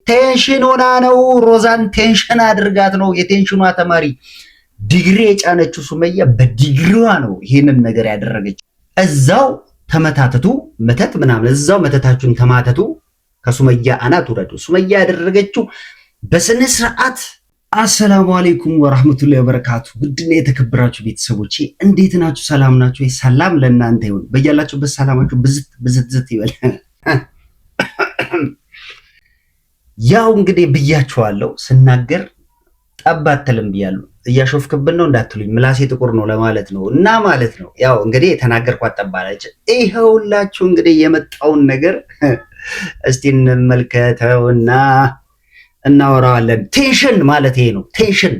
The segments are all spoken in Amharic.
ቴንሽን ሆና ነው። ሮዛን ቴንሽን አድርጋት ነው የቴንሽኗ ተማሪ ዲግሪ የጫነችው ሱመያ በዲግሪዋ ነው ይሄንን ነገር ያደረገችው። እዛው ተመታተቱ መተት ምናምን እዛው መተታችሁን ተማተቱ። ከሱመያ አናት ወረዱ። ሱመያ ያደረገችው በስነ ስርዓት። አሰላሙ አለይኩም ወራህመቱላሂ ወበረካቱ። ውድና የተከበራችሁ ቤተሰቦቼ እንዴት ናችሁ? ሰላም ናችሁ? ሰላም ለእናንተ ይሁን። በያላችሁበት ሰላማችሁ ብዝት ይበል። ያው እንግዲህ ብያችኋለሁ፣ ስናገር ጠብ አትልም ብያለሁ። እያሾፍክብን ነው እንዳትሉኝ፣ ምላሴ ጥቁር ነው ለማለት ነው እና ማለት ነው። ያው እንግዲህ የተናገርኳት ጠብ አለች። ይኸውላችሁ እንግዲህ የመጣውን ነገር እስቲ እንመልከተውና እናወራዋለን። ቴንሽን ማለት ይሄ ነው። ቴንሽን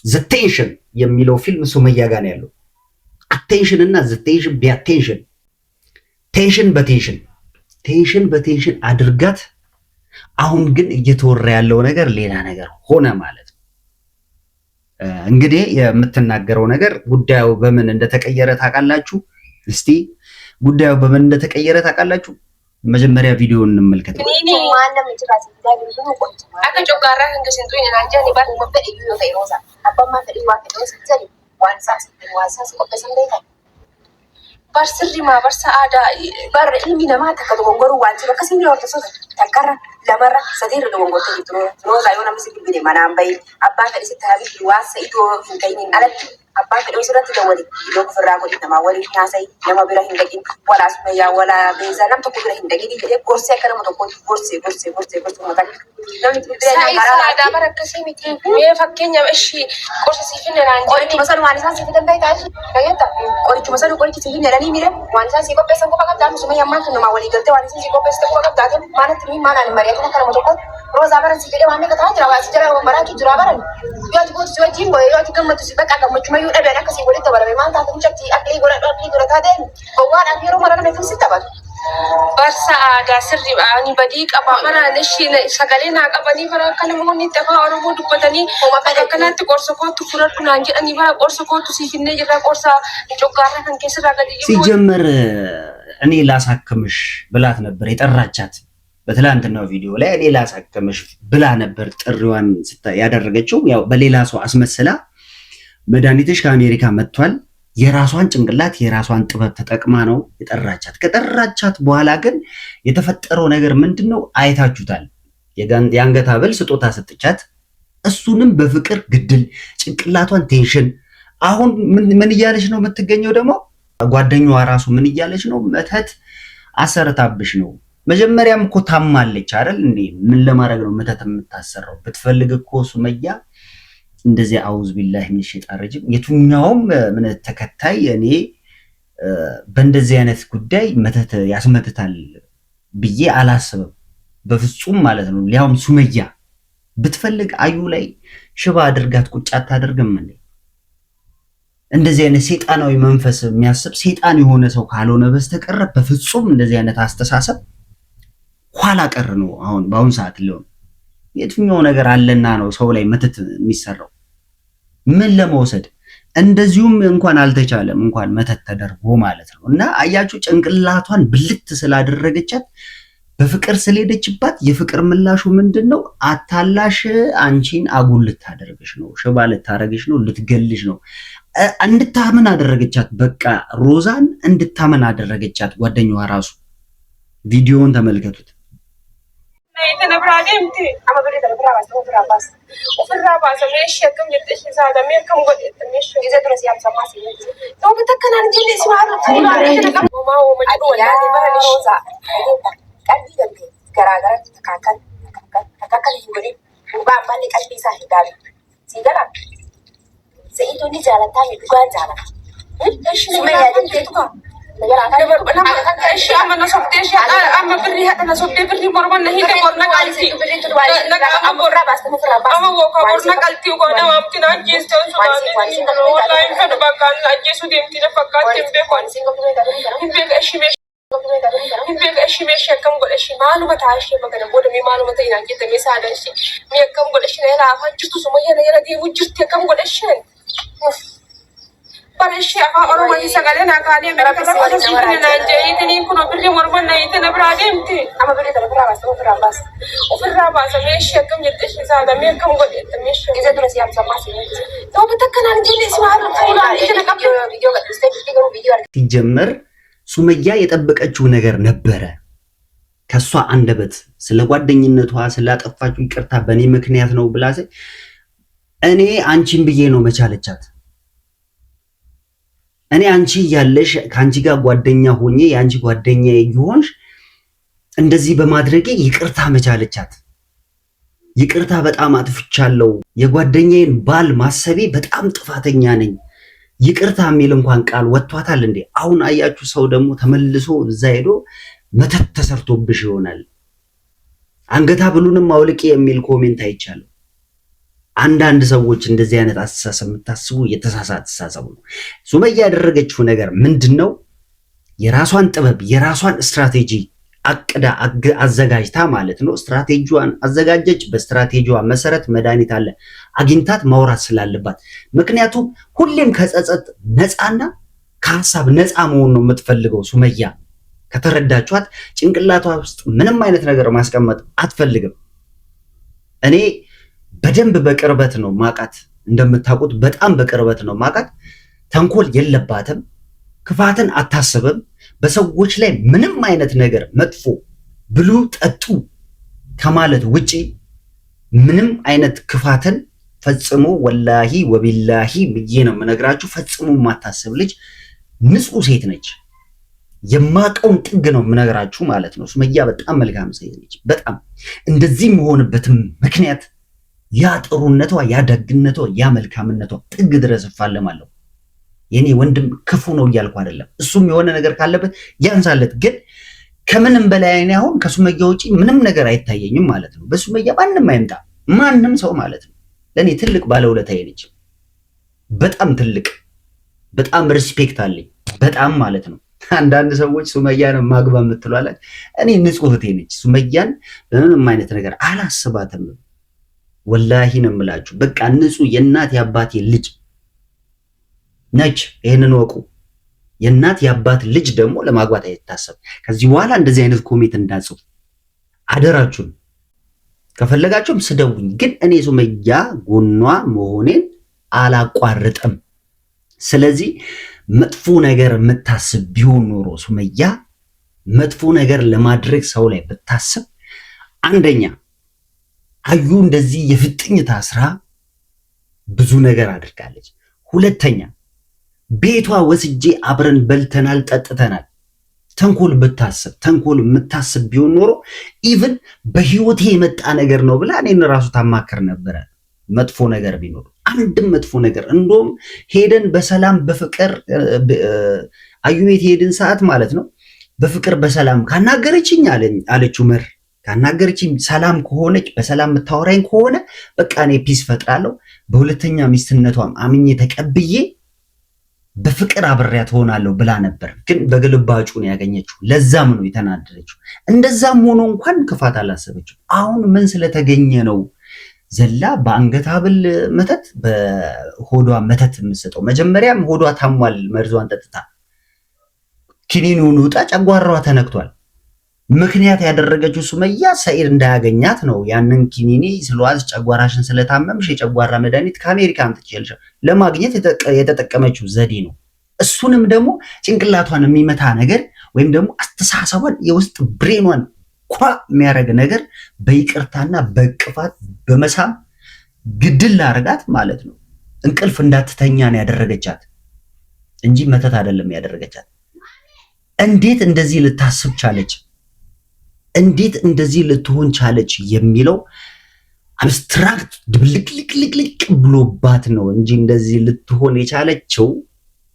ዘቴንሽን የሚለው ፊልም ሱመያ ጋር ነው ያለው። አቴንሽን እና ዘቴንሽን ቢያቴንሽን ቴንሽን በቴንሽን ቴንሽን በቴንሽን አድርጋት። አሁን ግን እየተወራ ያለው ነገር ሌላ ነገር ሆነ ማለት ነው። እንግዲህ የምትናገረው ነገር ጉዳዩ በምን እንደተቀየረ ታውቃላችሁ? እስቲ ጉዳዩ በምን እንደተቀየረ ታውቃላችሁ? መጀመሪያ ቪዲዮ እንመልከት። Barsirri ma barsa ada bar ilmi nama takka dogongoro wanti bakka sinni orta so takkara lamarra sadirra dogongorta jitro roza yona misiki bide mana ambai abba ka disi tabi wasa ito hinkainin alatti abba ka disi rati dawali ilo kufra ko ditama wali nasai nama bira hindagin wala sumeya wala beza nam to kubira hindagin ide gorse kana mo to gorse mata namni bira ngara ada baraka simiti me fakkenya eshi gorse sifine ranji ori masal wani sa sifine dai taji kayata ori masal ori sifine rani mire wani sa siko pesa ko pakam damu sumeya man no ma wali galte wani sa siko pesa ko pakam damu mana timi mana ni mariya kana mo to ko roza baran sifine wani ka taji rawa sijara mo maraki jura baran yo ti ko siwa jimbo yo ti gamma to sibaka gamma chuma yu ada kasi wali to bara man ta tum chakti akli gora ta den ko wala biro mara na tum sita ba barsa ada sirri ani badi qaba mara leshi sagale na qabani fara kana mo ni tafa oromo dubbatani maka kanatti qorso ko tu furar kunan jedani bara qorso ko tu sifinne jira qorsa ጮጋራ kan kesra gadi ሲጀመር እኔ ላሳክምሽ ብላት ነበር የጠራቻት። በትላንትናው ቪዲዮ ላይ እኔ ላሳክምሽ ብላ ነበር ጥሪዋን ያደረገችው። ያው በሌላ ሰው አስመስላ መድኃኒትሽ ከአሜሪካ መጥቷል፣ የራሷን ጭንቅላት የራሷን ጥበብ ተጠቅማ ነው የጠራቻት። ከጠራቻት በኋላ ግን የተፈጠረው ነገር ምንድነው አይታችሁታል። የአንገት ሐብል ስጦታ ሰጥቻት፣ እሱንም በፍቅር ግድል ጭንቅላቷን ቴንሽን። አሁን ምን እያለች ነው የምትገኘው? ደግሞ ጓደኛዋ ራሱ ምን እያለች ነው? መተት አሰርታብሽ ነው። መጀመሪያም እኮ ታማለች አይደል እንዴ? ምን ለማድረግ ነው መተት የምታሰራው? ብትፈልግ እኮ ሱመያ እንደዚህ አውዝ ቢላህ ምን ሸይጣን ረጅም የቱኛውም እምነት ተከታይ እኔ በእንደዚህ አይነት ጉዳይ መተት ያስመትታል ብዬ አላስብም በፍጹም ማለት ነው። ሊያውም ሱመያ ብትፈልግ አዩ ላይ ሽባ አድርጋት ቁጭ አታደርግም እንዴ? እንደዚህ አይነት ሰይጣናዊ መንፈስ የሚያስብ ሰይጣን የሆነ ሰው ካልሆነ በስተቀር በፍጹም እንደዚህ አይነት አስተሳሰብ ኋላ ቀር ነው። አሁን በአሁን ሰዓት ሊሆን የትኛው ነገር አለና ነው ሰው ላይ መተት የሚሰራው? ምን ለመውሰድ እንደዚሁም እንኳን አልተቻለም እንኳን መተት ተደርጎ ማለት ነው። እና አያችሁ ጭንቅላቷን ብልት ስላደረገቻት በፍቅር ስለሄደችባት የፍቅር ምላሹ ምንድነው? አታላሽ አንቺን አጉል ልታደርግሽ ነው፣ ሽባ ልታረግሽ ነው፣ ልትገልሽ ነው። እንድታመን አደረገቻት። በቃ ሮዛን እንድታመን አደረገቻት። ጓደኛዋ ራሱ ቪዲዮውን ተመልከቱት። እሺ አመና ሶፍቴሽ አመ ብሪ ሀተና ሶፍቴ ብሪ ሞርባን ነሂ ደሞርና ቃልቲ ነጋ አሞራ ባስተፈራ አመወካ ሞርና ቃልቲ ጎና ማምቲና ጄስቶ ሱባኒ ኦንላይን ከደባካን አጄሱ ዴምቲ ነፈካት ቴምቤ ኮን ሂቤ እሺ ሜሽ ከም ጎለሽ ማሉ መታሽ በገደ ቦደ ሚማሉ መተይና ጌተ ሜሳደሽ ሚከም ጎለሽ ነላ አፋጭቱ ሱመየ ነየረዲ ውጅት ከም ጎለሽ برشي أخا أروى سجلنا كاني من كلام أنا سيدنا نجيتني كنا بري مرمنا يتنا برادمتي أما بري ترى برا بس وفي الرابع سميش كم يدش هذا مين كم قد يتمش إذا درس يوم سمع سنين لو بتكلم عن جلي اسمه هذا الطول إذا قبل فيديو تستيقظ فيديو ሲጀመር ሱመያ የጠበቀችው ነገር ነበረ ከሷ አንደበት ስለ ጓደኝነቷ ስላጠፋችው ይቅርታ በኔ ምክንያት ነው ብላ እኔ አንቺን ብዬ ነው መቻለቻት እኔ አንቺ ያለሽ ካንቺ ጋር ጓደኛ ሆኜ ያንቺ ጓደኛ ይሆንሽ እንደዚህ በማድረጌ ይቅርታ መቻለቻት ይቅርታ በጣም አጥፍቻለሁ የጓደኛዬን ባል ማሰቤ በጣም ጥፋተኛ ነኝ ይቅርታ የሚል እንኳን ቃል ወጥቷታል እንዴ አሁን አያችሁ ሰው ደግሞ ተመልሶ እዛ ሄዶ መተት ተሰርቶብሽ ይሆናል አንገታ ብሉንም አውልቂ የሚል ኮሜንት አይቻለሁ አንዳንድ ሰዎች እንደዚህ አይነት አስተሳሰብ የምታስቡ የተሳሳተ አስተሳሰብ ነው ሱመያ ያደረገችው ነገር ምንድነው የራሷን ጥበብ የራሷን ስትራቴጂ አቅዳ አዘጋጅታ ማለት ነው ስትራቴጂዋን አዘጋጀች በስትራቴጂዋ መሰረት መድኃኒት አለ አግኝታት ማውራት ስላለባት ምክንያቱም ሁሌም ከጸጸት ነፃና ከሐሳብ ነፃ መሆን ነው የምትፈልገው ሱመያ ከተረዳችኋት ጭንቅላቷ ውስጥ ምንም አይነት ነገር ማስቀመጥ አትፈልግም እኔ በደንብ በቅርበት ነው ማቃት እንደምታውቁት በጣም በቅርበት ነው ማቃት ተንኮል የለባትም ክፋትን አታስብም በሰዎች ላይ ምንም አይነት ነገር መጥፎ ብሉ ጠጡ ከማለት ውጪ ምንም አይነት ክፋትን ፈጽሞ ወላሂ ወቢላሂ ብዬ ነው የምነግራችሁ ፈጽሞ ማታስብ ልጅ ንጹህ ሴት ነች የማቀውን ጥግ ነው የምነግራችሁ ማለት ነው ሱመያ በጣም መልካም ሴት ነች በጣም እንደዚህ መሆንበትም ምክንያት ያ ጥሩነቷ ያ ደግነቷ ያ መልካምነቷ ጥግ ድረስ ፋለማለሁ የኔ ወንድም ክፉ ነው እያልኩ አይደለም እሱም የሆነ ነገር ካለበት ያንሳለት ግን ከምንም በላይ እኔ አሁን ከሱመያ ውጪ ምንም ነገር አይታየኝም ማለት ነው በሱመያ ማንንም አይምጣ ማንንም ሰው ማለት ነው ለኔ ትልቅ ባለውለታዬ ነች በጣም ትልቅ በጣም ሪስፔክት አለኝ በጣም ማለት ነው አንዳንድ ሰዎች ሱመያን ማግባ የምትሏላት እኔ ንጹህ እህቴ ነች ሱመያን በምንም አይነት ነገር አላስባትም ወላሂ ነው የምላችሁ በቃ ንጹህ የእናት ያባቴ ልጅ ነች ይሄንን ወቁ የእናት ያባት ልጅ ደግሞ ለማግባት አይታሰብ ከዚህ በኋላ እንደዚህ አይነት ኮሜንት እንዳጽፉ አደራችሁን ከፈለጋችሁም ስደውኝ ግን እኔ ሱመያ ጎኗ መሆኔን አላቋርጥም ስለዚህ መጥፎ ነገር የምታስብ ቢሆን ኖሮ ሱመያ መጥፎ ነገር ለማድረግ ሰው ላይ ብታስብ አንደኛ አዩ እንደዚህ የፍጥኝ ታስራ ብዙ ነገር አድርጋለች ሁለተኛ ቤቷ ወስጄ አብረን በልተናል ጠጥተናል ተንኮል ብታስብ ተንኮል የምታስብ ቢሆን ኖሮ ኢቭን በህይወቴ የመጣ ነገር ነው ብላ እኔን ራሱ ታማከር ነበር መጥፎ ነገር ቢኖር አንድም መጥፎ ነገር እንደውም ሄደን በሰላም በፍቅር አዩ ቤት ሄድን ሰዓት ማለት ነው በፍቅር በሰላም ካናገረችኝ አለች ዑመር ካናገረችኝ ሰላም ከሆነች በሰላም የምታወራኝ ከሆነ በቃ እኔ ፒስ ፈጥራለሁ በሁለተኛ ሚስትነቷም አምኜ ተቀብዬ በፍቅር አብሬያት ሆናለሁ ብላ ነበር ግን በግልባጩ ነው ያገኘችው ለዛም ነው የተናደደችው እንደዛም ሆኖ እንኳን ክፋት አላሰበችው አሁን ምን ስለተገኘ ነው ዘላ በአንገት ሐብል መተት በሆዷ መተት የምትሰጠው መጀመሪያም ሆዷ ታሟል መርዟን ጠጥታ ኪኒኑን ውጣ ጨጓራዋ ተነክቷል ምክንያት ያደረገችው ሱመያ ሰኢድ እንዳያገኛት ነው ያንን ኪኒኒ ስለዋዝ ጨጓራሽን ስለታመምሽ የጨጓራ መድኃኒት ከአሜሪካ አምጥቼልሽ ለማግኘት የተጠቀመችው ዘዴ ነው እሱንም ደግሞ ጭንቅላቷን የሚመታ ነገር ወይም ደግሞ አስተሳሰቧን የውስጥ ብሬኗን ኳ የሚያረግ ነገር በይቅርታና በቅፋት በመሳም ግድል አርጋት ማለት ነው እንቅልፍ እንዳትተኛ ነው ያደረገቻት እንጂ መተት አይደለም ያደረገቻት እንዴት እንደዚህ ልታስብ ቻለች እንዴት እንደዚህ ልትሆን ቻለች የሚለው አብስትራክት ድብልቅልቅልቅ ብሎባት ነው እንጂ እንደዚህ ልትሆን የቻለችው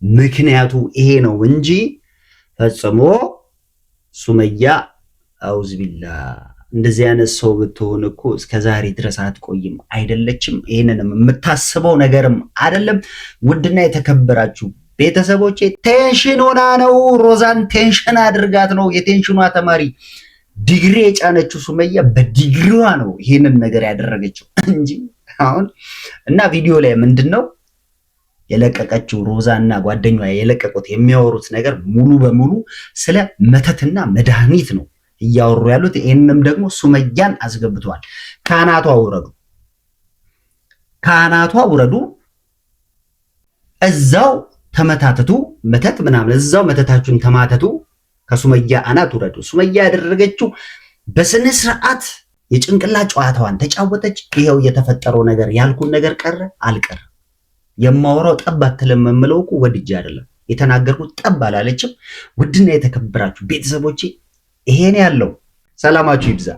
ምክንያቱ ይሄ ነው እንጂ ፈጽሞ ሱመያ አውዝ ቢላ እንደዚህ አይነት ሰው ብትሆን እኮ እስከዛሬ ድረስ አትቆይም አይደለችም ይሄንንም የምታስበው ነገርም አይደለም ውድና የተከበራችሁ ቤተሰቦቼ ቴንሽን ሆና ነው ሮዛን ቴንሽን አድርጋት ነው የቴንሽኗ ተማሪ ዲግሪ የጫነችው ሱመያ በዲግሪዋ ነው ይሄንን ነገር ያደረገችው እንጂ አሁን እና ቪዲዮ ላይ ምንድነው የለቀቀችው ሮዛና ጓደኛዋ የለቀቁት የሚያወሩት ነገር ሙሉ በሙሉ ስለ መተትና መድኃኒት ነው እያወሩ ያሉት። ይህንም ደግሞ ሱመያን አስገብተዋል። ካህናቷ ውረዱ፣ እዛው ተመታተቱ፣ መተት ምናምን እዛው መተታችሁን ተማተቱ፣ ከሱመያ አናት ውረዱ። ሱመያ ያደረገችው በስነ ስርዓት የጭንቅላት ጨዋታዋን ተጫወተች። ይሄው የተፈጠረው ነገር ያልኩን ነገር ቀረ አልቀረ የማወራው ጠብ አትልም የምለው እኮ ወድጄ አይደለም የተናገርኩት፣ ጠብ አላለችም። ውድና የተከበራችሁ ቤተሰቦቼ ይሄን ያለው ሰላማችሁ ይብዛ።